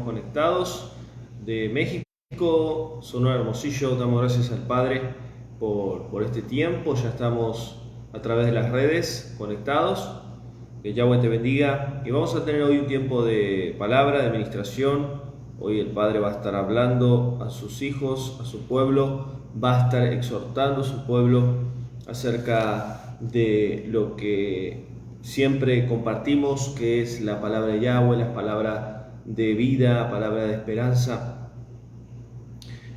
Conectados de México, Sonora Hermosillo. Damos gracias al Padre por este tiempo. Ya estamos a través de las redes conectados. Que Yahweh te bendiga. Y vamos a tener hoy un tiempo de palabra, de administración. Hoy el Padre va a estar hablando a sus hijos, a su pueblo. Va a estar exhortando a su pueblo acerca de lo que siempre compartimos, que es la palabra de Yahweh, la palabra de vida, palabra de esperanza.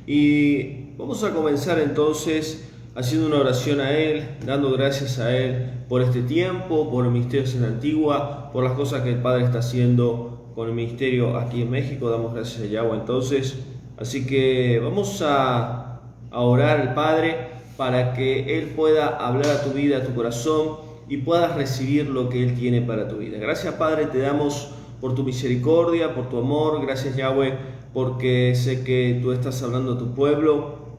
Y vamos a comenzar entonces haciendo una oración a Él, dando gracias a Él por este tiempo, por el ministerio en Antigua, por las cosas que el Padre está haciendo con el ministerio aquí en México. Damos gracias a Yahweh entonces. Así que vamos a orar al Padre para que Él pueda hablar a tu vida, a tu corazón, y puedas recibir lo que Él tiene para tu vida. Gracias, Padre, te damos por tu misericordia, por tu amor. Gracias, Yahweh, porque sé que tú estás hablando a tu pueblo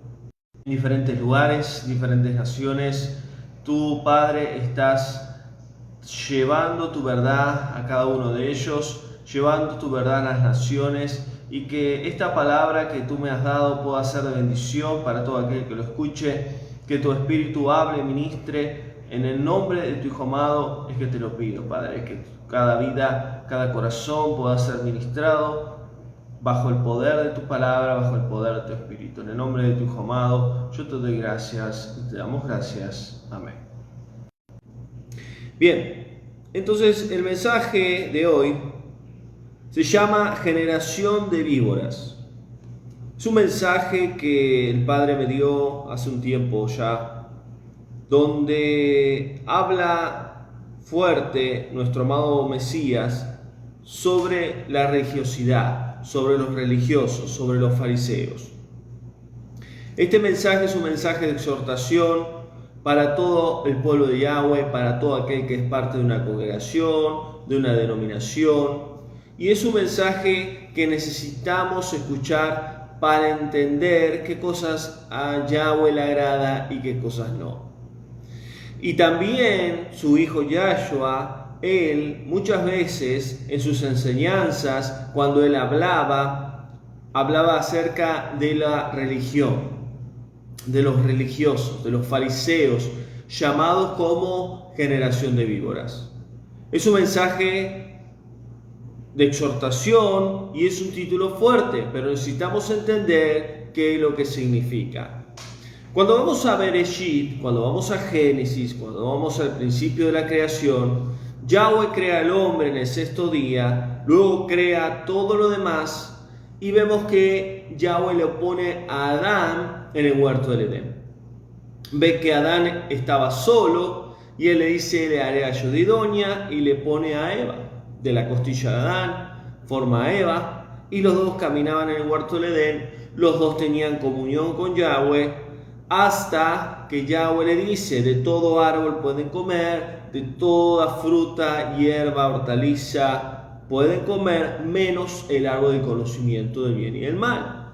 en diferentes lugares, diferentes naciones. Tú, Padre, estás llevando tu verdad a cada uno de ellos, llevando tu verdad a las naciones, y que esta palabra que tú me has dado pueda ser de bendición para todo aquel que lo escuche, que tu Espíritu hable, ministre. En el nombre de tu Hijo amado es que te lo pido, Padre, que cada vida, cada corazón pueda ser ministrado bajo el poder de tu palabra, bajo el poder de tu Espíritu. En el nombre de tu Hijo amado, yo te doy gracias y te damos gracias. Amén. Bien, entonces el mensaje de hoy se llama Generación de Víboras. Es un mensaje que el Padre me dio hace un tiempo ya, donde habla fuerte nuestro amado Mesías sobre la religiosidad, sobre los religiosos, sobre los fariseos. Este mensaje es un mensaje de exhortación para todo el pueblo de Yahweh, para todo aquel que es parte de una congregación, de una denominación, y es un mensaje que necesitamos escuchar para entender qué cosas a Yahweh le agrada y qué cosas no. Y también su hijo Yahshua, él muchas veces en sus enseñanzas, cuando él hablaba acerca de la religión, de los religiosos, de los fariseos, llamados como generación de víboras. Es un mensaje de exhortación y es un título fuerte, pero necesitamos entender qué es lo que significa. Cuando vamos a Bereshit, cuando vamos a Génesis, cuando vamos al principio de la creación, Yahweh crea al hombre en el sexto día, luego crea todo lo demás, y vemos que Yahweh le pone a Adán en el huerto del Edén. Ve que Adán estaba solo y él le dice: le haré ayuda idónea, y le pone a Eva. De la costilla de Adán forma a Eva, y los dos caminaban en el huerto del Edén, los dos tenían comunión con Yahweh, hasta que Yahweh le dice: de todo árbol pueden comer, de toda fruta, hierba, hortaliza pueden comer, menos el árbol del conocimiento del bien y del mal.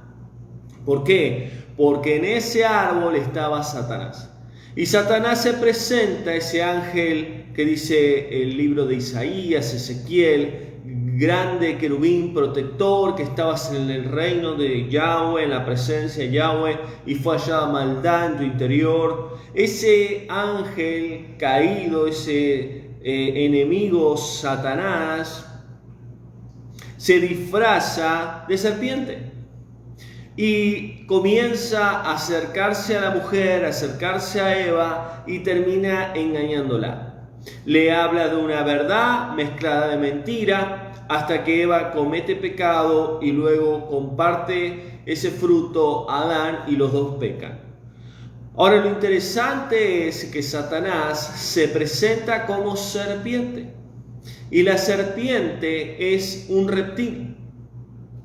¿Por qué? Porque en ese árbol estaba Satanás. Y Satanás se presenta, ese ángel que dice el libro de Isaías, Ezequiel, grande querubín protector, que estabas en el reino de Yahweh, en la presencia de Yahweh, y fue hallada maldad en tu interior. Ese ángel caído, ese enemigo Satanás, se disfraza de serpiente y comienza a acercarse a la mujer, a acercarse a Eva, y termina engañándola. Le habla de una verdad mezclada de mentira, hasta que Eva comete pecado y luego comparte ese fruto a Adán y los dos pecan. Ahora, lo interesante es que Satanás se presenta como serpiente, y la serpiente es un reptil,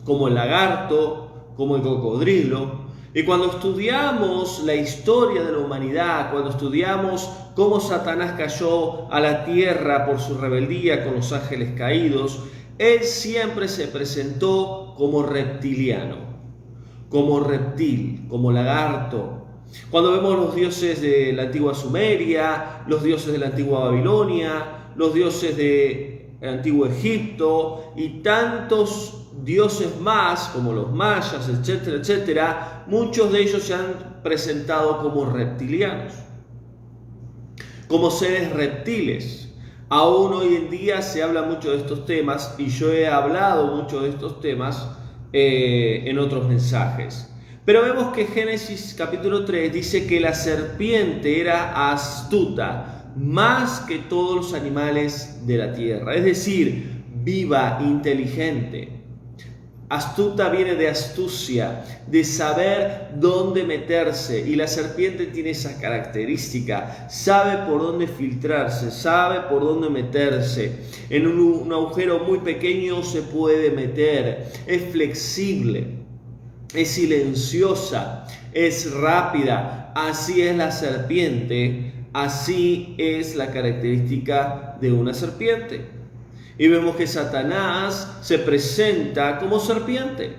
como el lagarto, como el cocodrilo. Y cuando estudiamos la historia de la humanidad, cuando estudiamos cómo Satanás cayó a la tierra por su rebeldía con los ángeles caídos, él siempre se presentó como reptiliano, como reptil, como lagarto. Cuando vemos los dioses de la antigua Sumeria, los dioses de la antigua Babilonia, los dioses del antiguo Egipto y tantos dioses más, como los mayas, etcétera, etcétera, muchos de ellos se han presentado como reptilianos, como seres reptiles. Aún hoy en día se habla mucho de estos temas y yo he hablado mucho de estos temas en otros mensajes. Pero vemos que Génesis capítulo 3 dice que la serpiente era astuta, más que todos los animales de la tierra, es decir, viva, inteligente. Astuta viene de astucia, de saber dónde meterse, y la serpiente tiene esa característica, sabe por dónde filtrarse, sabe por dónde meterse. En un agujero muy pequeño se puede meter, es flexible, es silenciosa, es rápida. Así es la serpiente, así es la característica de una serpiente. Y vemos que Satanás se presenta como serpiente.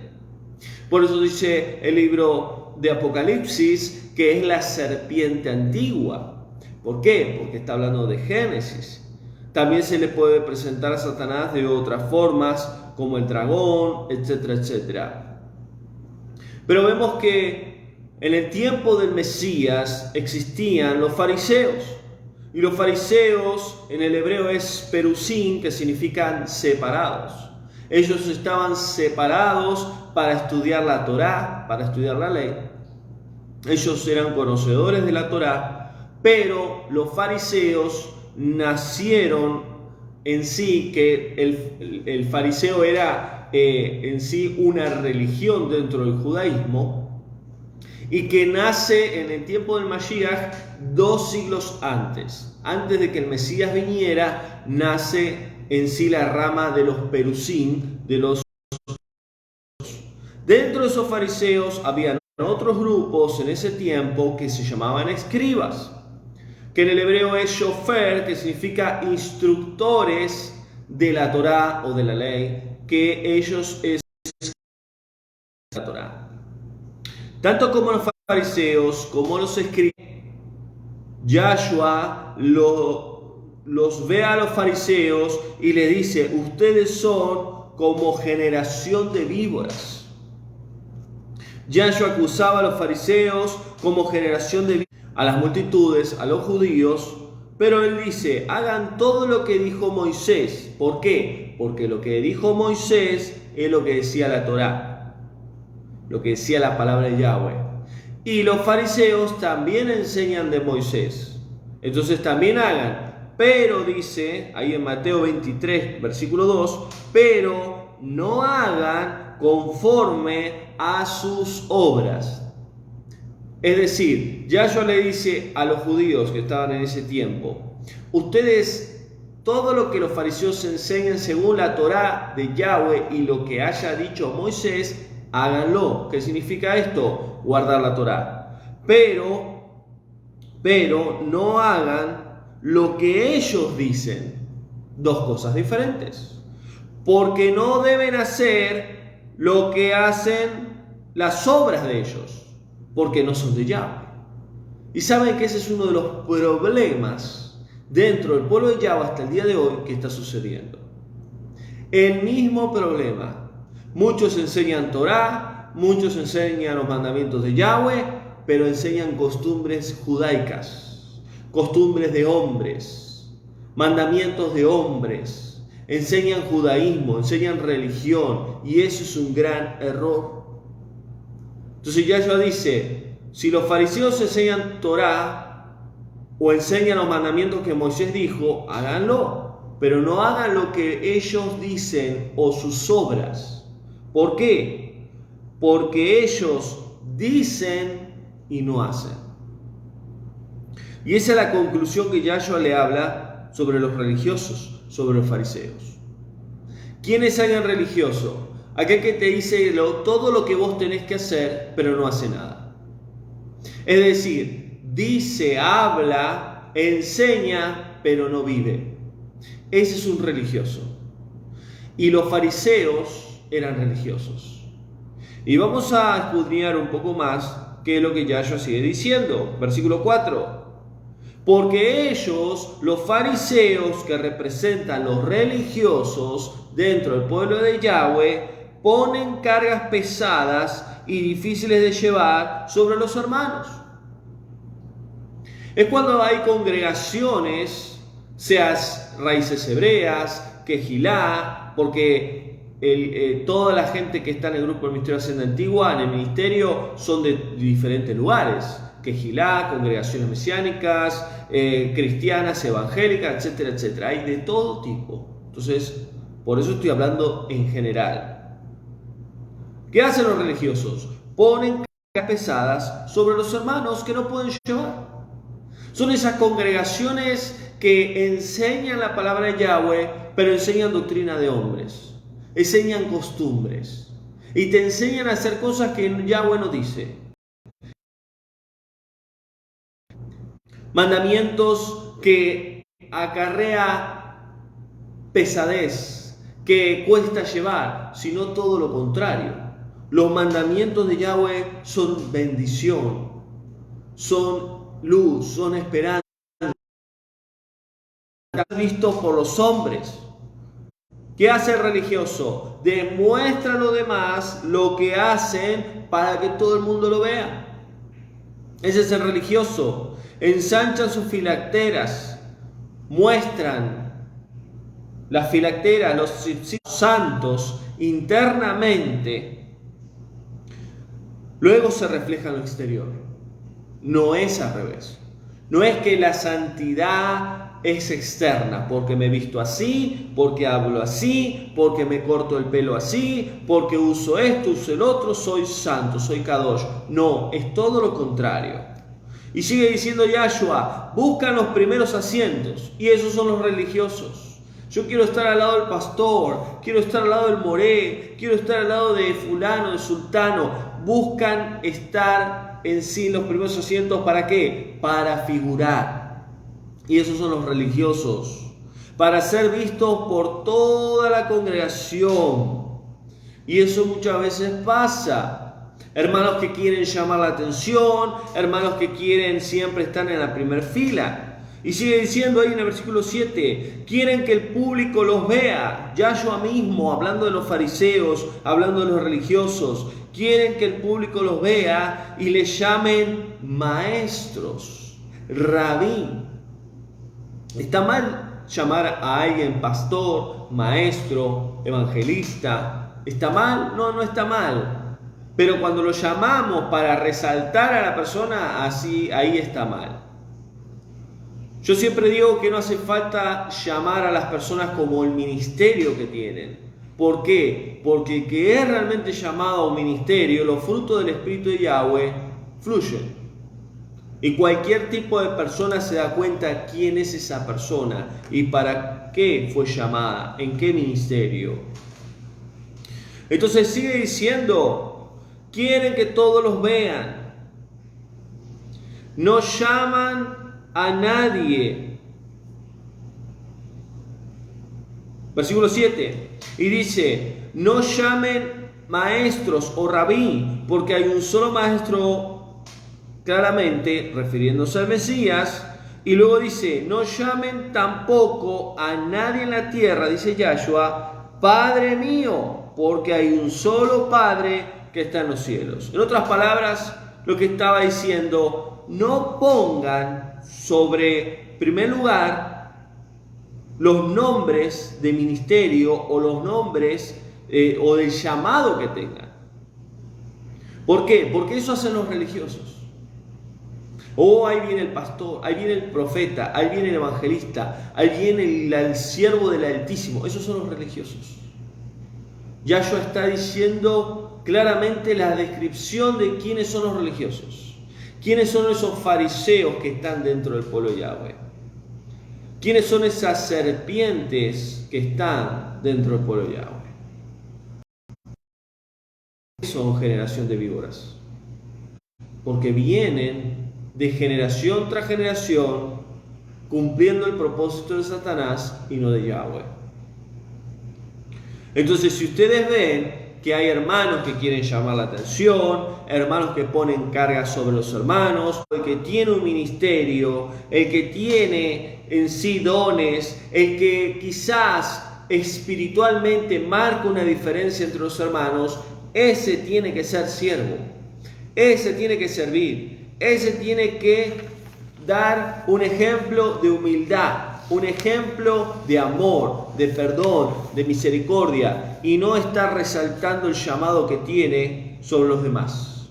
Por eso dice el libro de Apocalipsis que es la serpiente antigua. ¿Por qué? Porque está hablando de Génesis. También se le puede presentar a Satanás de otras formas, como el dragón, etcétera, etcétera. Pero vemos que en el tiempo del Mesías existían los fariseos. Y los fariseos en el hebreo es perusín, que significan separados. Ellos estaban separados para estudiar la Torá, para estudiar la ley. Ellos eran conocedores de la Torá, pero los fariseos nacieron en sí, que el fariseo era en sí una religión dentro del judaísmo, y que nace en el tiempo del Mashiach 2 siglos antes de que el Mesías viniera. Nace en sí la rama de los perusín, de los... Dentro de esos fariseos habían otros grupos en ese tiempo que se llamaban escribas, que en el hebreo es shofer, que significa instructores de la Torá o de la ley, que ellos es la Torá. Tanto como los fariseos, como los escribas, Yahshua los ve a los fariseos y le dice: ustedes son como generación de víboras. Yahshua acusaba a los fariseos como generación de víboras, a las multitudes, a los judíos, pero él dice: hagan todo lo que dijo Moisés. ¿Por qué? Porque lo que dijo Moisés es lo que decía la Torá, lo que decía la palabra de Yahweh. Y los fariseos también enseñan de Moisés, entonces también hagan. Pero dice ahí en Mateo 23 versículo 2: pero no hagan conforme a sus obras. Es decir, Yahshua le dice a los judíos que estaban en ese tiempo: ustedes, todo lo que los fariseos enseñan según la Torá de Yahweh y lo que haya dicho Moisés, háganlo. ¿Qué significa esto? Guardar la Torá. Pero no hagan lo que ellos dicen. Dos cosas diferentes. Porque no deben hacer lo que hacen las obras de ellos, porque no son de Yahweh. Y saben que ese es uno de los problemas dentro del pueblo de Yahweh hasta el día de hoy que está sucediendo. El mismo problema. Muchos enseñan Torá, muchos enseñan los mandamientos de Yahweh, pero enseñan costumbres judaicas, costumbres de hombres, mandamientos de hombres, enseñan judaísmo, enseñan religión, y eso es un gran error. Entonces Yahshua dice: si los fariseos enseñan Torá o enseñan los mandamientos que Moisés dijo, háganlo, pero no hagan lo que ellos dicen o sus obras. ¿Por qué? Porque ellos dicen y no hacen. Y esa es la conclusión que Yahshua le habla sobre los religiosos, sobre los fariseos. ¿Quién es alguien religioso? Aquel que te dice todo lo que vos tenés que hacer, pero no hace nada. Es decir, dice, habla, enseña, pero no vive. Ese es un religioso. Y los fariseos eran religiosos. Y vamos a escudriñar un poco más qué es lo que Yahshua sigue diciendo. Versículo 4. Porque ellos, los fariseos, que representan los religiosos dentro del pueblo de Yahweh, ponen cargas pesadas y difíciles de llevar sobre los hermanos. Es cuando hay congregaciones, seas raíces hebreas, quejilá, porque toda la gente que está en el grupo del Ministerio de Hacienda Antigua, en el ministerio, son de diferentes lugares. Quejilá, congregaciones mesiánicas, cristianas, evangélicas, etcétera, etcétera. Hay de todo tipo. Entonces, por eso estoy hablando en general. ¿Qué hacen los religiosos? Ponen cargas pesadas sobre los hermanos que no pueden llevar. Son esas congregaciones que enseñan la palabra de Yahweh, pero enseñan doctrina de hombres, enseñan costumbres y te enseñan a hacer cosas que Yahweh no dice. Mandamientos que acarrea pesadez, que cuesta llevar, sino todo lo contrario. Los mandamientos de Yahweh son bendición, son luz, son esperanza. Vistos por los hombres. ¿Qué hace el religioso? Demuestra a los demás lo que hacen para que todo el mundo lo vea. Ese es el religioso. Ensanchan sus filacteras, muestran las filacteras, los santos internamente, luego se refleja en lo exterior. No es al revés. No es que la santidad es externa, porque me he visto así, porque hablo así, porque me corto el pelo así, porque uso esto, uso el otro, soy santo, soy kadosh. No, es todo lo contrario. Y sigue diciendo Yahshua, buscan los primeros asientos, y esos son los religiosos. Yo quiero estar al lado del pastor, quiero estar al lado del moré, quiero estar al lado de fulano, de sultano. Buscan estar en sí los primeros asientos, ¿para qué? Para figurar. Y esos son los religiosos, para ser vistos por toda la congregación. Y eso muchas veces pasa. Hermanos que quieren llamar la atención, hermanos que quieren siempre estar en la primera fila. Y sigue diciendo ahí en el versículo 7, quieren que el público los vea. Yahshua mismo, hablando de los fariseos, hablando de los religiosos, quieren que el público los vea y les llamen maestros, rabí. ¿Está mal llamar a alguien pastor, maestro, evangelista? ¿Está mal? No, no está mal. Pero cuando lo llamamos para resaltar a la persona, así, ahí está mal. Yo siempre digo que no hace falta llamar a las personas como el ministerio que tienen. ¿Por qué? Porque el que es realmente llamado a un ministerio, los frutos del Espíritu de Yahweh fluyen. Y cualquier tipo de persona se da cuenta quién es esa persona y para qué fue llamada, en qué ministerio. Entonces sigue diciendo, quieren que todos los vean. No llaman a nadie. Versículo 7. Y dice, no llamen maestros o rabí, porque hay un solo maestro, claramente refiriéndose al Mesías. Y luego dice, no llamen tampoco a nadie en la tierra, dice Yahshua, Padre mío, porque hay un solo Padre que está en los cielos. En otras palabras, lo que estaba diciendo, no pongan sobre primer lugar los nombres de ministerio o los nombres o del llamado que tengan. ¿Por qué? Porque eso hacen los religiosos. Ahí viene el pastor, ahí viene el profeta, ahí viene el evangelista, ahí viene el siervo del Altísimo. Esos son los religiosos. Yahshua está diciendo claramente la descripción de quiénes son los religiosos. ¿Quiénes son esos fariseos que están dentro del pueblo de Yahweh? ¿Quiénes son esas serpientes que están dentro del pueblo de Yahweh? Son generación de víboras. Porque vienen de generación tras generación cumpliendo el propósito de Satanás y no de Yahweh. Entonces, si ustedes ven que hay hermanos que quieren llamar la atención, hermanos que ponen cargas sobre los hermanos, el que tiene un ministerio, el que tiene en sí dones, el que quizás espiritualmente marca una diferencia entre los hermanos, ese tiene que ser siervo, ese tiene que servir, ese tiene que dar un ejemplo de humildad, un ejemplo de amor, de perdón, de misericordia, y no estar resaltando el llamado que tiene sobre los demás.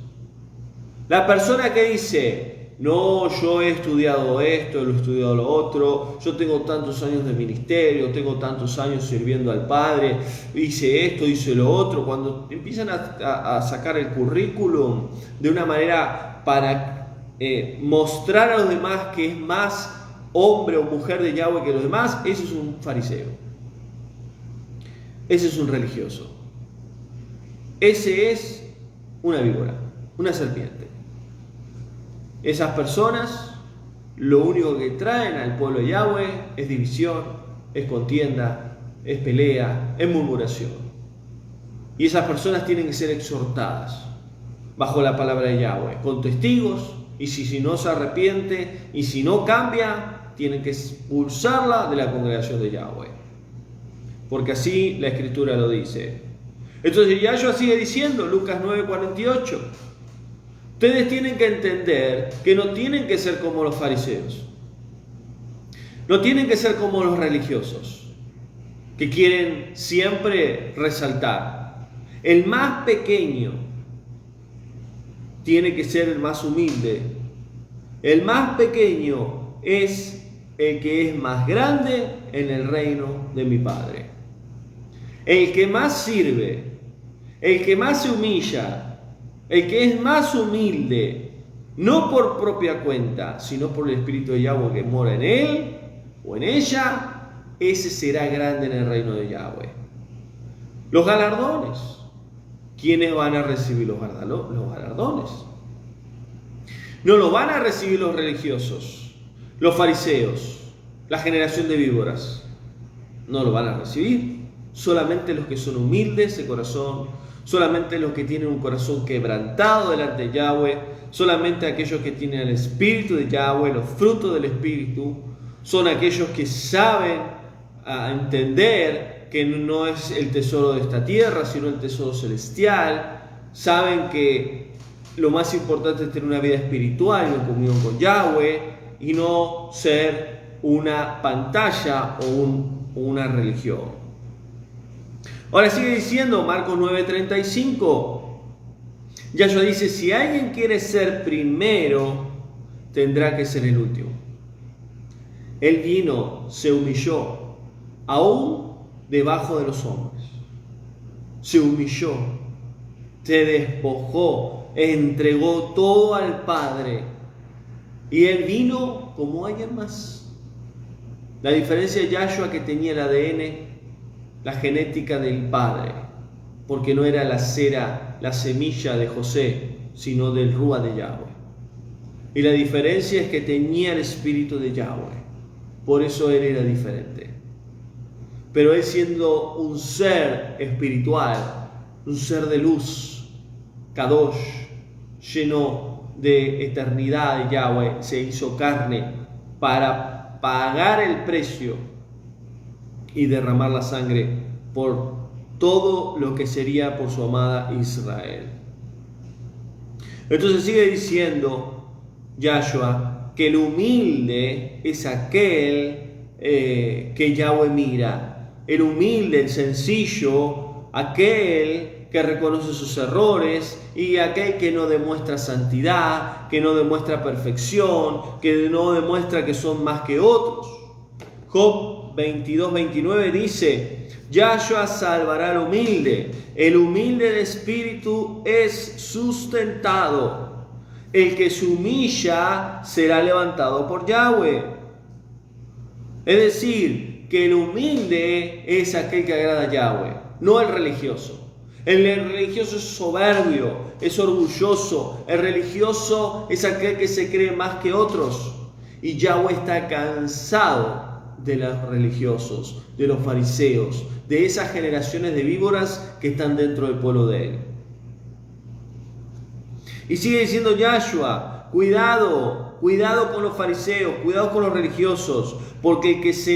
La persona que dice: no, yo he estudiado esto, lo he estudiado lo otro, yo tengo tantos años de ministerio, tengo tantos años sirviendo al Padre, hice esto, hice lo otro. Cuando empiezan a sacar el currículum de una manera para mostrar a los demás que es más hombre o mujer de Yahweh que los demás, eso es un fariseo. Ese es un religioso. Ese es una víbora, una serpiente. Esas personas lo único que traen al pueblo de Yahweh es división, es contienda, es pelea, es murmuración. Y esas personas tienen que ser exhortadas bajo la palabra de Yahweh, con testigos, y si no se arrepiente y si no cambia, tienen que expulsarla de la congregación de Yahweh. Porque así la Escritura lo dice. Entonces Yahshua sigue diciendo, Lucas 9:48, ustedes tienen que entender que no tienen que ser como los fariseos. No tienen que ser como los religiosos, que quieren siempre resaltar. El más pequeño tiene que ser el más humilde. El más pequeño es el que es más grande en el reino de mi Padre. El que más sirve, el que más se humilla, el que es más humilde, no por propia cuenta, sino por el Espíritu de Yahweh que mora en él o en ella, ese será grande en el reino de Yahweh. Los galardones. ¿Quiénes van a recibir los galardones? No los van a recibir los religiosos, los fariseos, la generación de víboras. No lo van a recibir. Solamente los que son humildes de corazón, solamente los que tienen un corazón quebrantado delante de Yahweh, solamente aquellos que tienen el Espíritu de Yahweh, los frutos del Espíritu, son aquellos que saben entender que no es el tesoro de esta tierra, sino el tesoro celestial. Saben que lo más importante es tener una vida espiritual y una comunión con Yahweh y no ser una pantalla o una religión. Ahora sigue diciendo Marcos 9:35. Yahshua dice: si alguien quiere ser primero, tendrá que ser el último. Él vino, se humilló, aún debajo de los hombres. Se humilló, se despojó, entregó todo al Padre. Y Él vino como alguien más. La diferencia de Yahshua que tenía el ADN, la genética del Padre, porque no era la cera, la semilla de José, sino del Rúa de Yahweh. Y la diferencia es que tenía el Espíritu de Yahweh. Por eso Él era diferente. Pero Él, siendo un ser espiritual, un ser de luz, Kadosh, lleno de eternidad de Yahweh, se hizo carne para pagar el precio y derramar la sangre por todo lo que sería por su amada Israel. Entonces sigue diciendo Yahshua que el humilde es aquel que Yahweh mira. El humilde, el sencillo, aquel que reconoce sus errores y aquel que no demuestra santidad, que no demuestra perfección, que no demuestra que son más que otros. Job 22:29 dice: Yahshua salvará al humilde. El humilde de espíritu es sustentado. El que se humilla será levantado por Yahweh. Es decir, que el humilde es aquel que agrada a Yahweh, no el religioso. El religioso es soberbio, es orgulloso. El religioso es aquel que se cree más que otros. Y Yahweh está cansado de los religiosos, de los fariseos, de esas generaciones de víboras que están dentro del pueblo de él. Y sigue diciendo Yahshua: cuidado con los fariseos, cuidado con los religiosos, porque el que se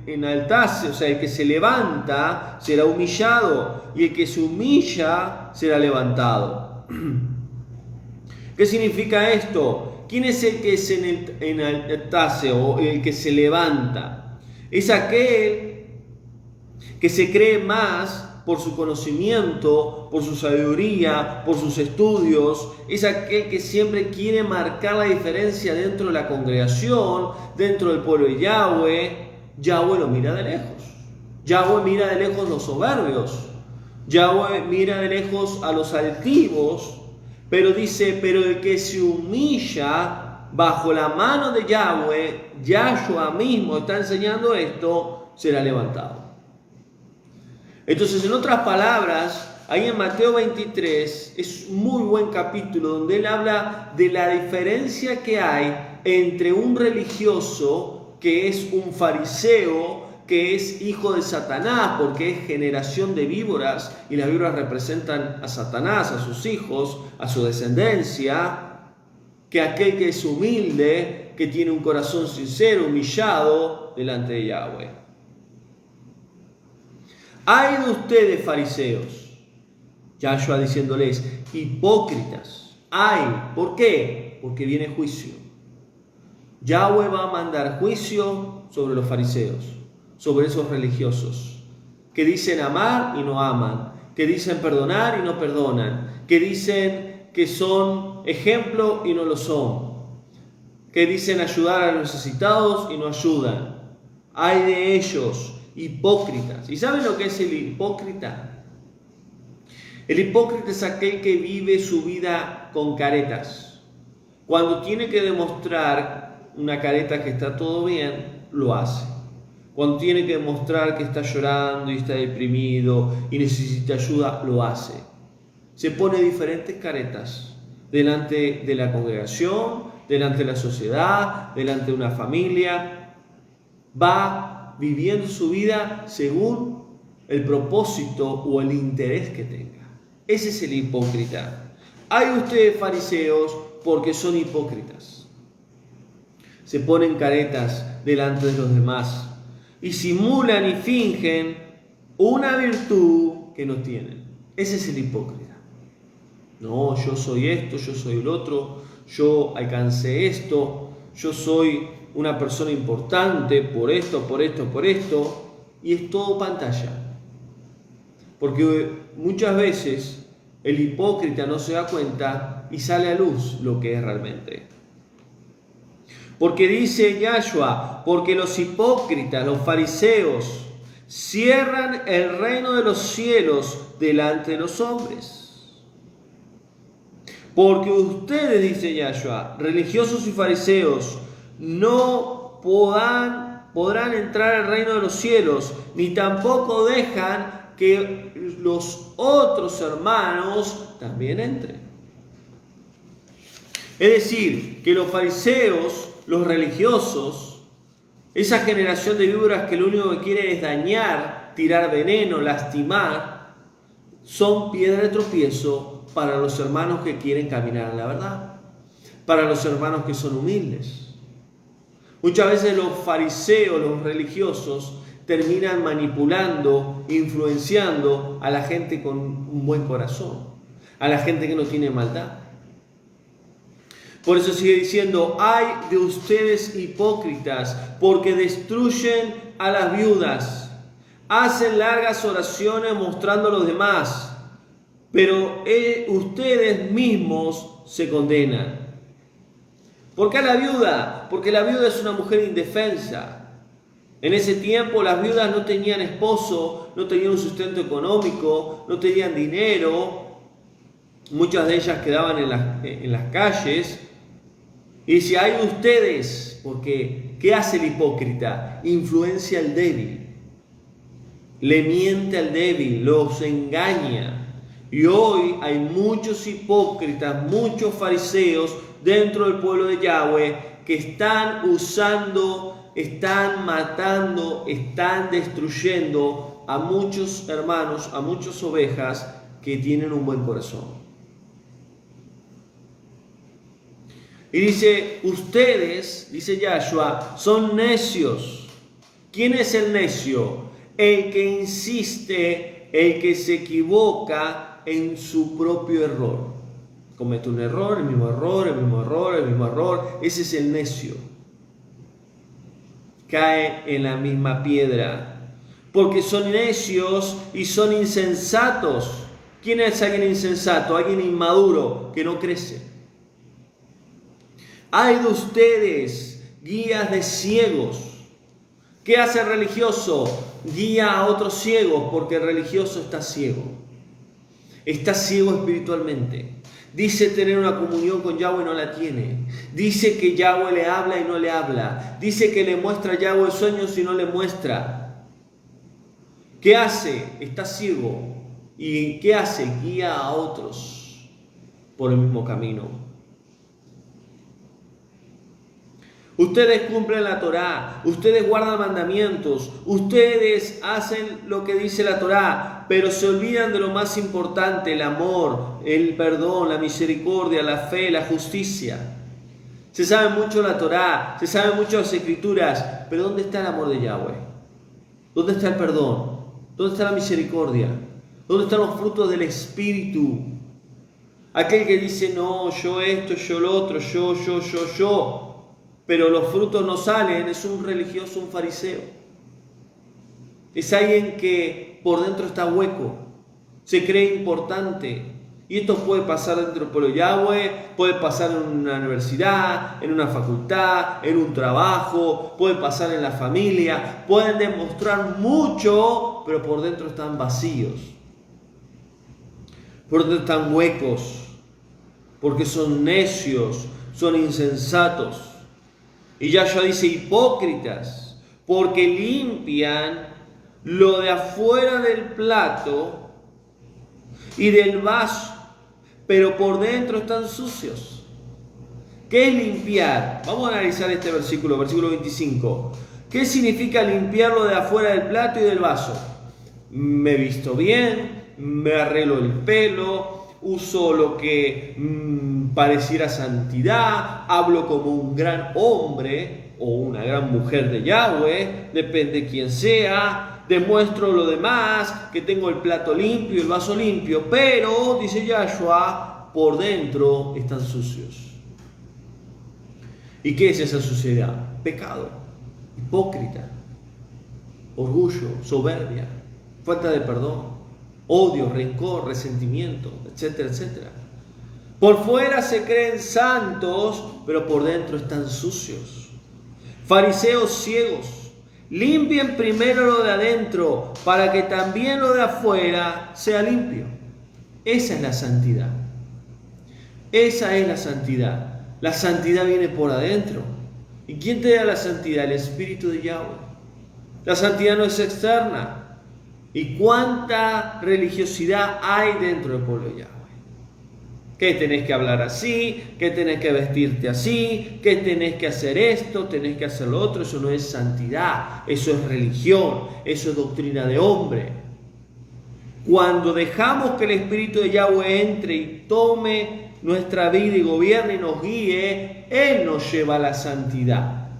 enaltase, o sea, el que se levanta será humillado, y el que se humilla será levantado. ¿Qué significa esto? ¿Quién es el que se enaltase o el que se levanta? Es aquel que se cree más por su conocimiento, por su sabiduría, por sus estudios. Es aquel que siempre quiere marcar la diferencia dentro de la congregación, dentro del pueblo de Yahweh. Yahweh lo mira de lejos. Yahweh mira de lejos los soberbios. Yahweh mira de lejos a los altivos. Pero dice, pero el que se humilla bajo la mano de Yahweh, Yahshua mismo está enseñando esto, será levantado. Entonces, en otras palabras, ahí en Mateo 23 es un muy buen capítulo donde él habla de la diferencia que hay entre un religioso que es un fariseo, que es hijo de Satanás, porque es generación de víboras, y las víboras representan a Satanás, a sus hijos, a su descendencia, que aquel que es humilde, que tiene un corazón sincero, humillado delante de Yahweh. ¡Ay de ustedes, fariseos! Yahshua diciéndoles, hipócritas. ¡Ay! ¿Por qué? Porque viene juicio. Yahweh va a mandar juicio sobre los fariseos, sobre esos religiosos, que dicen amar y no aman, que dicen perdonar y no perdonan, que dicen que son ejemplo y no lo son, que dicen ayudar a los necesitados y no ayudan. ¡Ay de ellos! Hipócritas. ¿Y saben lo que es el hipócrita? El hipócrita es aquel que vive su vida con caretas. Cuando tiene que demostrar una careta que está todo bien, lo hace. Cuando tiene que demostrar que está llorando y está deprimido y necesita ayuda, lo hace. Se pone diferentes caretas delante de la congregación, delante de la sociedad, delante de una familia. Va viviendo su vida según el propósito o el interés que tenga. Ese es el hipócrita. Hay ustedes, fariseos, porque son hipócritas. Se ponen caretas delante de los demás y simulan y fingen una virtud que no tienen. Ese es el hipócrita. No, yo soy esto, yo soy el otro, yo alcancé esto, yo soy una persona importante por esto, y es todo pantalla. Porque muchas veces el hipócrita no se da cuenta y sale a luz lo que es realmente. Porque dice Yahshua, porque los hipócritas, los fariseos, cierran el reino de los cielos delante de los hombres. Porque ustedes, dice Yahshua, religiosos y fariseos, no podrán entrar al reino de los cielos, ni tampoco dejan que los otros hermanos también entren. Es decir, que los fariseos, los religiosos, esa generación de víboras que lo único que quiere es dañar, tirar veneno, lastimar, son piedra de tropiezo para los hermanos que quieren caminar en la verdad, para los hermanos que son humildes. Muchas veces los fariseos, los religiosos, terminan manipulando, influenciando a la gente con un buen corazón, a la gente que no tiene maldad. Por eso sigue diciendo, ay de ustedes hipócritas, porque destruyen a las viudas, hacen largas oraciones mostrando a los demás, pero ustedes mismos se condenan. ¿Por qué a la viuda? Porque la viuda es una mujer indefensa. En ese tiempo las viudas no tenían esposo, no tenían un sustento económico, no tenían dinero. Muchas de ellas quedaban en las calles. Y dice, hay de ustedes, porque ¿qué hace el hipócrita? Influencia al débil. Le miente al débil, los engaña. Y hoy hay muchos hipócritas, muchos fariseos dentro del pueblo de Yahweh que están usando, están matando, están destruyendo a muchos hermanos, a muchas ovejas que tienen un buen corazón. Y dice, ustedes, dice Yahshua, son necios. ¿Quién es el necio? El que insiste, el que se equivoca en su propio error. Comete un error, el mismo error, el mismo error, el mismo error. Ese es el necio. Cae en la misma piedra. Porque son necios y son insensatos. ¿Quién es alguien insensato? Alguien inmaduro que no crece. Hay de ustedes, guías de ciegos. ¿Qué hace el religioso? Guía a otros ciegos porque el religioso está ciego. Está ciego espiritualmente. Dice tener una comunión con Yahweh y no la tiene. Dice que Yahweh le habla y no le habla. Dice que le muestra a Yahweh sueños y no le muestra. ¿Qué hace? Está ciego. ¿Y qué hace? Guía a otros por el mismo camino. Ustedes cumplen la Torá, ustedes guardan mandamientos, ustedes hacen lo que dice la Torá, pero se olvidan de lo más importante, el amor, el perdón, la misericordia, la fe, la justicia. Se sabe mucho la Torá, se sabe mucho las Escrituras, pero ¿dónde está el amor de Yahweh? ¿Dónde está el perdón? ¿Dónde está la misericordia? ¿Dónde están los frutos del Espíritu? Aquel que dice, no, yo esto, yo lo otro, yo. Pero los frutos no salen, es un religioso, un fariseo. Es alguien que por dentro está hueco, se cree importante. Y esto puede pasar dentro del pueblo de Yahweh, puede pasar en una universidad, en una facultad, en un trabajo, puede pasar en la familia. Pueden demostrar mucho, pero por dentro están vacíos. Por dentro están huecos, porque son necios, son insensatos. Y Yahshua dice, hipócritas, porque limpian lo de afuera del plato y del vaso, pero por dentro están sucios. ¿Qué es limpiar? Vamos a analizar este versículo 25. ¿Qué significa limpiar lo de afuera del plato y del vaso? Me visto bien, me arreglo el pelo, uso lo que pareciera santidad, hablo como un gran hombre o una gran mujer de Yahweh, depende quién sea, demuestro lo demás, que tengo el plato limpio y el vaso limpio, pero, dice Yahshua, por dentro están sucios. ¿Y qué es esa suciedad? Pecado, hipócrita, orgullo, soberbia, falta de perdón, odio, rencor, resentimiento, etcétera, etcétera. Por fuera se creen santos, pero por dentro están sucios. Fariseos ciegos, limpien primero lo de adentro, para que también lo de afuera sea limpio. Esa es la santidad. Esa es la santidad. La santidad viene por adentro. ¿Y quién te da la santidad? El Espíritu de Yahweh. La santidad no es externa. ¿Y cuánta religiosidad hay dentro del pueblo de Yahweh? Que tenés que hablar así, que tenés que vestirte así, que tenés que hacer esto, tenés que hacer lo otro. Eso no es santidad, eso es religión, eso es doctrina de hombre. Cuando dejamos que el Espíritu de Yahweh entre y tome nuestra vida y gobierne y nos guíe, Él nos lleva a la santidad.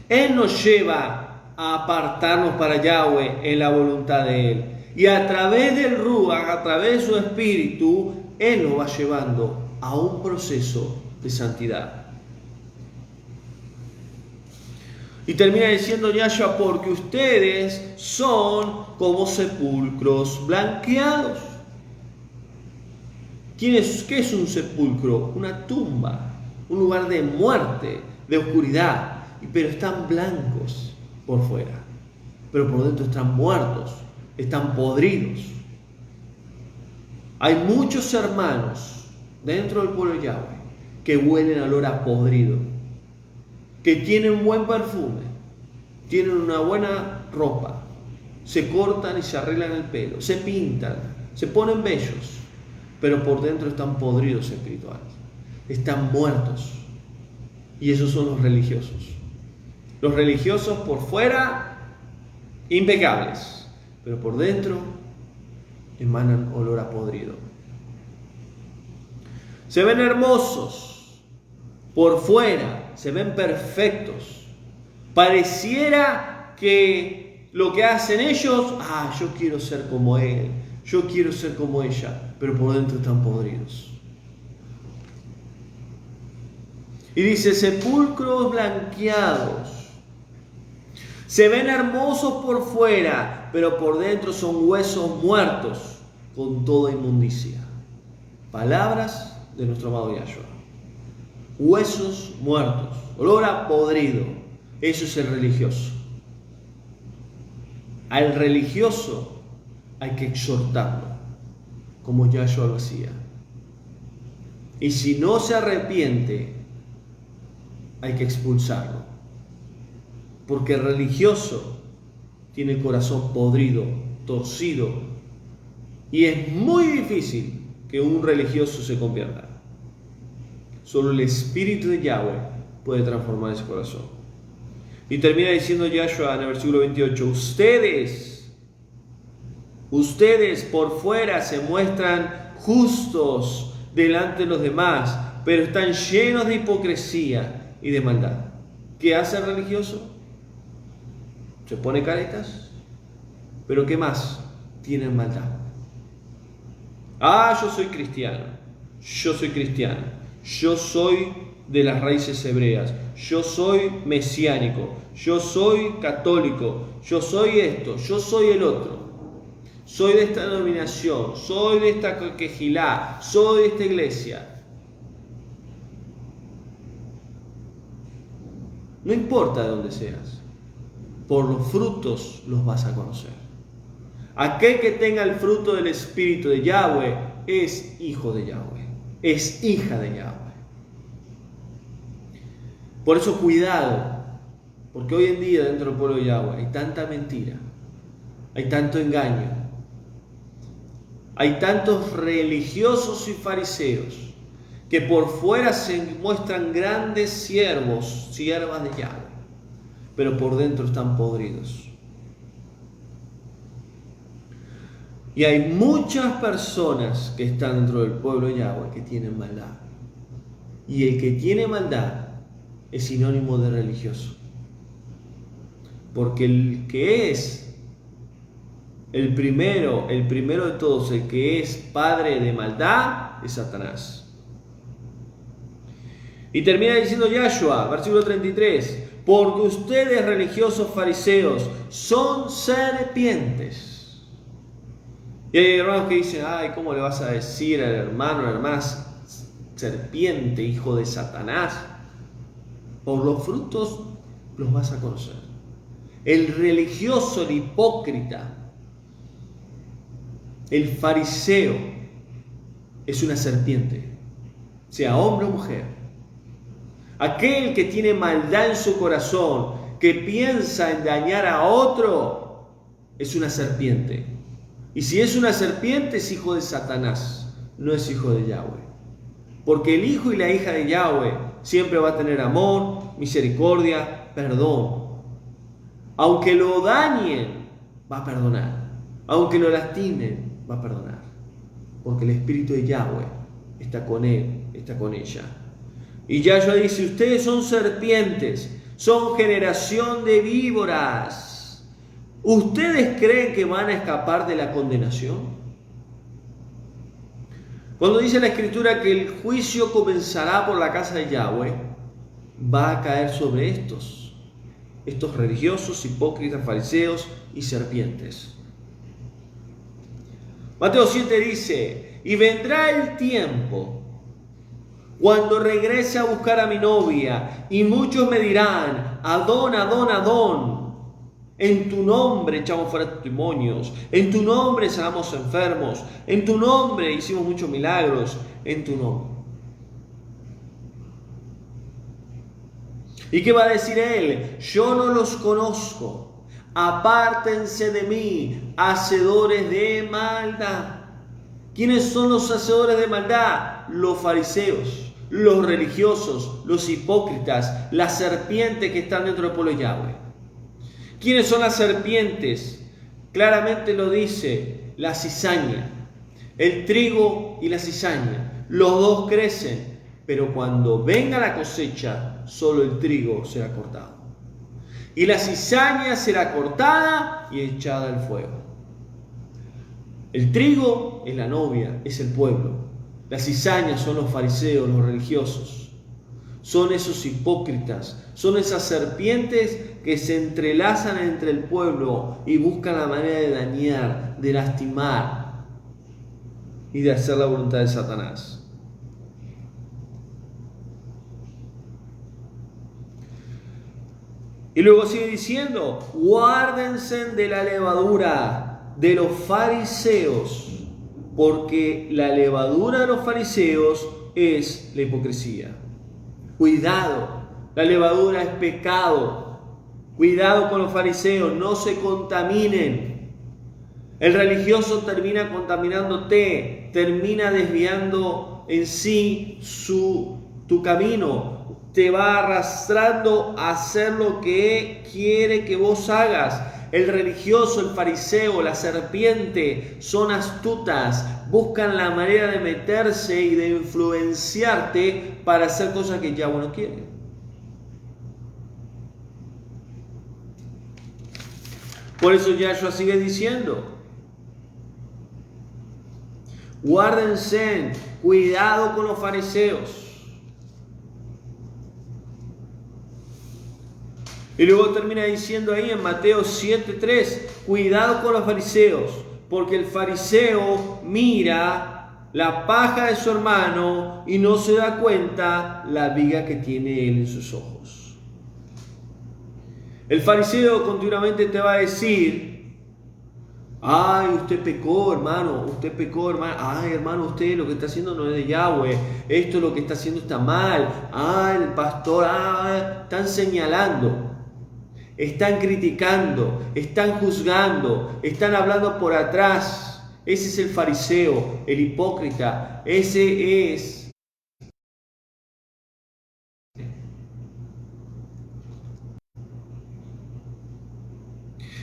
Él nos lleva a apartarnos para Yahweh en la voluntad de Él. Y a través del Ruach, a través de su Espíritu, Él nos va llevando a un proceso de santidad. Y termina diciendo Yahshua, porque ustedes son como sepulcros blanqueados. ¿Qué es un sepulcro? Una tumba, un lugar de muerte, de oscuridad, pero están blancos por fuera, pero por dentro están muertos, están podridos. Hay muchos hermanos dentro del pueblo de Yahweh que huelen al olor a podrido, que tienen un buen perfume, tienen una buena ropa, se cortan y se arreglan el pelo, se pintan, se ponen bellos, pero por dentro están podridos espirituales, están muertos. Y esos son los religiosos. Los religiosos por fuera, impecables, pero por dentro emanan olor a podrido. Se ven hermosos, Por fuera se ven perfectos. Pareciera que lo que hacen ellos, yo quiero ser como él, yo quiero ser como ella, pero por dentro están podridos. Y dice, sepulcros blanqueados. Se ven hermosos por fuera, pero por dentro son huesos muertos con toda inmundicia. Palabras de nuestro amado Yahshua. Huesos muertos, olor a podrido. Eso es el religioso. Al religioso hay que exhortarlo, como Yahshua lo hacía. Y si no se arrepiente, hay que expulsarlo. Porque el religioso tiene el corazón podrido, torcido, y es muy difícil que un religioso se convierta. Solo el Espíritu de Yahweh puede transformar ese corazón. Y termina diciendo Yahshua en el versículo 28, ustedes por fuera se muestran justos delante de los demás, pero están llenos de hipocresía y de maldad. ¿Qué hace el religioso? Se pone caretas, pero ¿qué más? Tienen maldad. Yo soy cristiano, yo soy de las raíces hebreas, yo soy mesiánico, yo soy católico, yo soy esto, yo soy el otro, soy de esta denominación, soy de esta quejilá, soy de esta iglesia. No importa de dónde seas, por los frutos los vas a conocer. Aquel que tenga el fruto del Espíritu de Yahweh es hijo de Yahweh, es hija de Yahweh. Por eso cuidado, porque hoy en día dentro del pueblo de Yahweh hay tanta mentira, hay tanto engaño, hay tantos religiosos y fariseos que por fuera se muestran grandes siervas de Yahweh, pero por dentro están podridos. Y hay muchas personas que están dentro del pueblo de Yahweh que tienen maldad. Y el que tiene maldad es sinónimo de religioso. Porque el que es el primero de todos, el que es padre de maldad, es Satanás. Y termina diciendo Yahshua, versículo 33, porque ustedes religiosos fariseos son serpientes. Y hay hermanos que dicen, ¿cómo le vas a decir al hermano, a la hermana, serpiente, hijo de Satanás? Por los frutos los vas a conocer. El religioso, el hipócrita, el fariseo, es una serpiente, sea hombre o mujer. Aquel que tiene maldad en su corazón, que piensa en dañar a otro, es una serpiente. Y si es una serpiente, es hijo de Satanás, no es hijo de Yahweh. Porque el hijo y la hija de Yahweh siempre va a tener amor, misericordia, perdón. Aunque lo dañen, va a perdonar. Aunque lo lastimen, va a perdonar. Porque el Espíritu de Yahweh está con él, está con ella. Y Yahshua dice, ustedes son serpientes, son generación de víboras. ¿Ustedes creen que van a escapar de la condenación? Cuando dice la Escritura que el juicio comenzará por la casa de Yahweh, va a caer sobre estos religiosos, hipócritas, fariseos y serpientes. Mateo 7 dice, y vendrá el tiempo cuando regrese a buscar a mi novia, y muchos me dirán, Adón, Adón, Adón, en tu nombre echamos fuera demonios, en tu nombre sanamos enfermos, en tu nombre hicimos muchos milagros, en tu nombre. ¿Y qué va a decir él? Yo no los conozco, apártense de mí, hacedores de maldad. ¿Quiénes son los hacedores de maldad? Los fariseos, los religiosos, los hipócritas, las serpientes que están dentro del pueblo de Yahweh. ¿Quiénes son las serpientes? Claramente lo dice la cizaña, el trigo y la cizaña. Los dos crecen, pero cuando venga la cosecha, solo el trigo será cortado. Y la cizaña será cortada y echada al fuego. El trigo es la novia, es el pueblo. Las cizañas son los fariseos, los religiosos. Son esos hipócritas, son esas serpientes que se entrelazan entre el pueblo y buscan la manera de dañar, de lastimar y de hacer la voluntad de Satanás. Y luego sigue diciendo, guárdense de la levadura de los fariseos, porque la levadura de los fariseos es la hipocresía. Cuidado, la levadura es pecado. Cuidado con los fariseos, no se contaminen. El religioso termina contaminándote, termina desviando en sí tu camino. Te va arrastrando a hacer lo que quiere que vos hagas. El religioso, el fariseo, la serpiente son astutas, buscan la manera de meterse y de influenciarte para hacer cosas que Yahweh no quiere. Por eso Yahshua sigue diciendo, guárdense, cuidado con los fariseos. Y luego termina diciendo ahí en Mateo 7:3, cuidado con los fariseos, porque el fariseo mira la paja de su hermano y no se da cuenta la viga que tiene él en sus ojos. El fariseo continuamente te va a decir, ay, usted pecó, hermano, ay, hermano, usted lo que está haciendo no es de Yahweh, esto lo que está haciendo está mal, el pastor, están señalando. Están criticando, están juzgando, están hablando por atrás. Ese es el fariseo, el hipócrita. Ese es.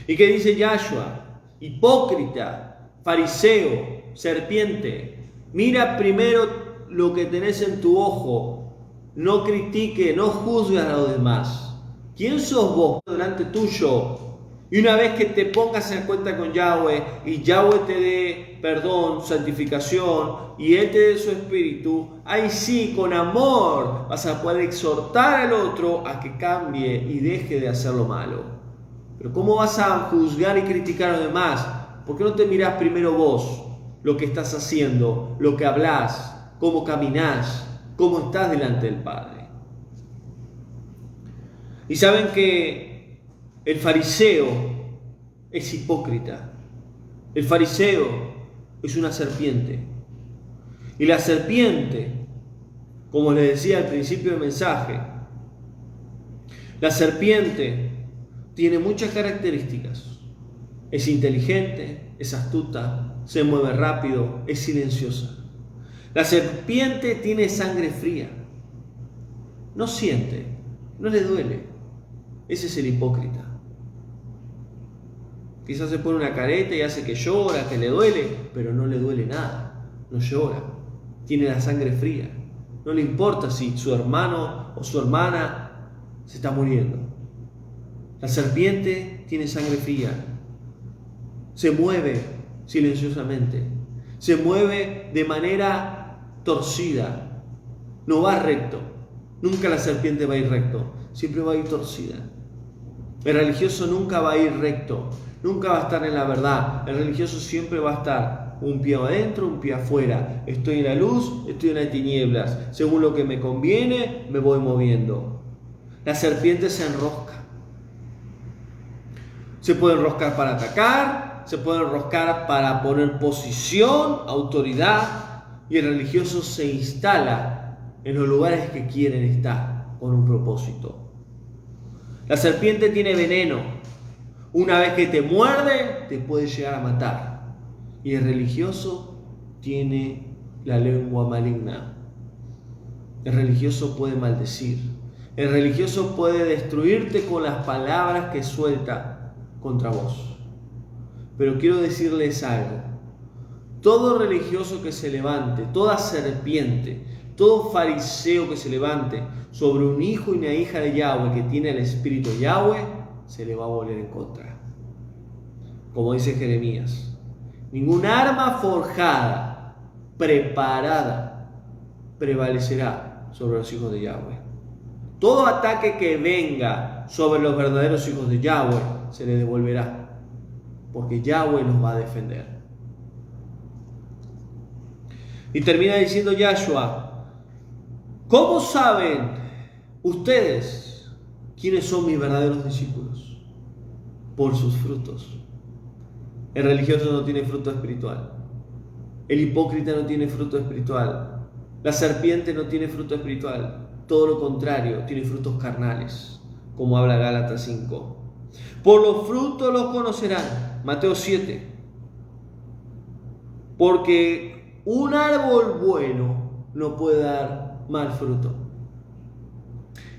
¿Y qué dice Yahshua? Hipócrita, fariseo, serpiente. Mira primero lo que tenés en tu ojo. No critique, no juzgues a los demás. ¿Quién sos vos delante tuyo? Y una vez que te pongas en cuenta con Yahweh y Yahweh te dé perdón, santificación y Él te dé su espíritu, ahí sí, con amor, vas a poder exhortar al otro a que cambie y deje de hacer lo malo. Pero ¿cómo vas a juzgar y criticar a los demás? ¿Por qué no te mirás primero vos lo que estás haciendo, lo que hablás, cómo caminás, cómo estás delante del Padre? Y saben que el fariseo es hipócrita. El fariseo es una serpiente. Y la serpiente, como les decía al principio del mensaje, la serpiente tiene muchas características. Es inteligente, es astuta, se mueve rápido, es silenciosa. La serpiente tiene sangre fría. No siente, no le duele. Ese es el hipócrita. Quizás se pone una careta y hace que llora, que le duele, pero no le duele nada, no llora. Tiene la sangre fría. No le importa si su hermano o su hermana se está muriendo. La serpiente tiene sangre fría. Se mueve silenciosamente. Se mueve de manera torcida. No va recto. Nunca la serpiente va a ir recto. Siempre va a ir torcida. El religioso nunca va a ir recto, nunca va a estar en la verdad. El religioso siempre va a estar un pie adentro, un pie afuera. Estoy en la luz, estoy en las tinieblas. Según lo que me conviene, me voy moviendo. La serpiente se enrosca. Se puede enroscar para atacar, se puede enroscar para poner posición, autoridad. Y el religioso se instala en los lugares que quieren estar con un propósito. La serpiente tiene veneno. Una vez que te muerde, te puede llegar a matar. Y el religioso tiene la lengua maligna. El religioso puede maldecir. El religioso puede destruirte con las palabras que suelta contra vos. Pero quiero decirles algo. Todo religioso que se levante, toda serpiente todo fariseo que se levante sobre un hijo y una hija de Yahweh que tiene el espíritu de Yahweh, se le va a volver en contra. Como dice Jeremías, ningún arma forjada, preparada, prevalecerá sobre los hijos de Yahweh. Todo ataque que venga sobre los verdaderos hijos de Yahweh se le devolverá, porque Yahweh los va a defender. Y termina diciendo Yahshua: ¿cómo saben ustedes quiénes son mis verdaderos discípulos? Por sus frutos. El religioso no tiene fruto espiritual. El hipócrita no tiene fruto espiritual. La serpiente no tiene fruto espiritual. Todo lo contrario, tiene frutos carnales, como habla Gálatas 5. Por los frutos los conocerán. Mateo 7. Porque un árbol bueno no puede dar mal fruto.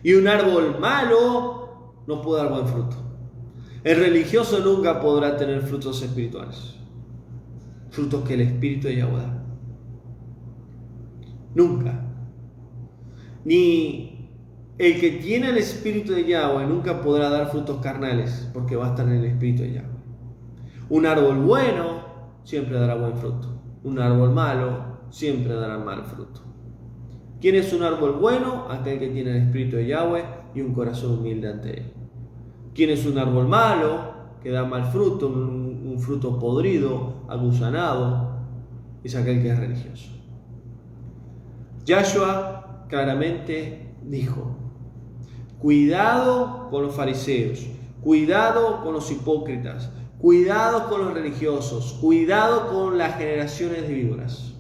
Y un árbol malo no puede dar buen fruto. El religioso nunca podrá tener frutos espirituales. Frutos que el Espíritu de Yahweh da. Nunca. Ni el que tiene el Espíritu de Yahweh nunca podrá dar frutos carnales, porque va a estar en el Espíritu de Yahweh. Un árbol bueno siempre dará buen fruto. Un árbol malo siempre dará mal fruto. ¿Quién es un árbol bueno? Aquel que tiene el Espíritu de Yahweh y un corazón humilde ante Él. ¿Quién es un árbol malo? Que da mal fruto, un fruto podrido, agusanado, es aquel que es religioso. Yahshua claramente dijo: cuidado con los fariseos, cuidado con los hipócritas, cuidado con los religiosos, cuidado con las generaciones de víboras,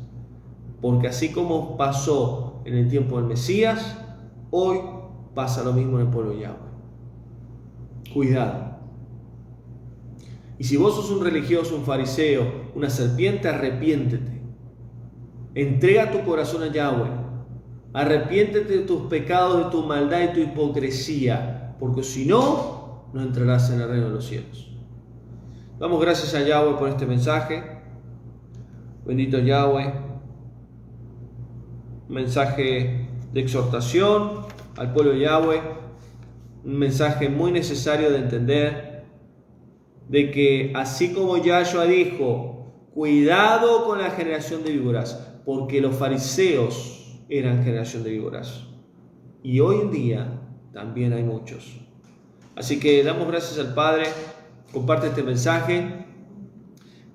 porque así como pasó en el tiempo del Mesías, hoy pasa lo mismo en el pueblo de Yahweh. Cuidado. Y si vos sos un religioso, un fariseo, una serpiente, arrepiéntete. Entrega tu corazón a Yahweh. Arrepiéntete de tus pecados, de tu maldad y tu hipocresía, porque si no, no entrarás en el reino de los cielos. Damos gracias a Yahweh por este mensaje. Bendito Yahweh. Un mensaje de exhortación al pueblo de Yahweh. Un mensaje muy necesario de entender, de que así como Yahshua dijo: cuidado con la generación de víboras, porque los fariseos eran generación de víboras, y hoy en día también hay muchos. Así que damos gracias al Padre. Comparte este mensaje.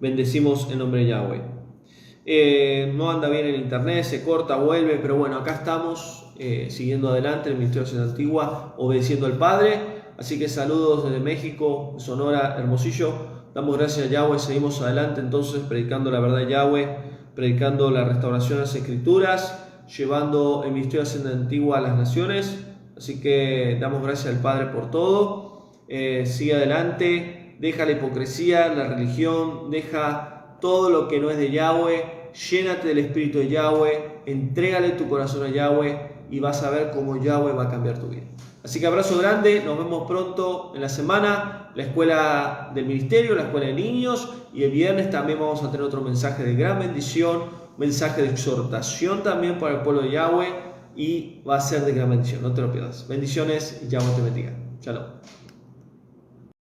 Bendecimos en nombre de Yahweh. No anda bien el internet, se corta, vuelve, pero bueno, acá estamos siguiendo adelante en el Ministerio de Antigua, obedeciendo al Padre. Así que saludos desde México, Sonora, Hermosillo. Damos gracias a Yahweh, seguimos adelante entonces predicando la verdad de Yahweh, predicando la restauración de las Escrituras, llevando el Ministerio de Antigua a las naciones. Así que damos gracias al Padre por todo. Sigue adelante, deja la hipocresía, la religión, deja todo lo que no es de Yahweh, llénate del Espíritu de Yahweh, entrégale tu corazón a Yahweh y vas a ver cómo Yahweh va a cambiar tu vida. Así que abrazo grande, nos vemos pronto en la semana, la escuela del ministerio, la escuela de niños, y el viernes también vamos a tener otro mensaje de gran bendición, mensaje de exhortación también para el pueblo de Yahweh, y va a ser de gran bendición, no te lo pierdas. Bendiciones y Yahweh te bendiga. Shalom.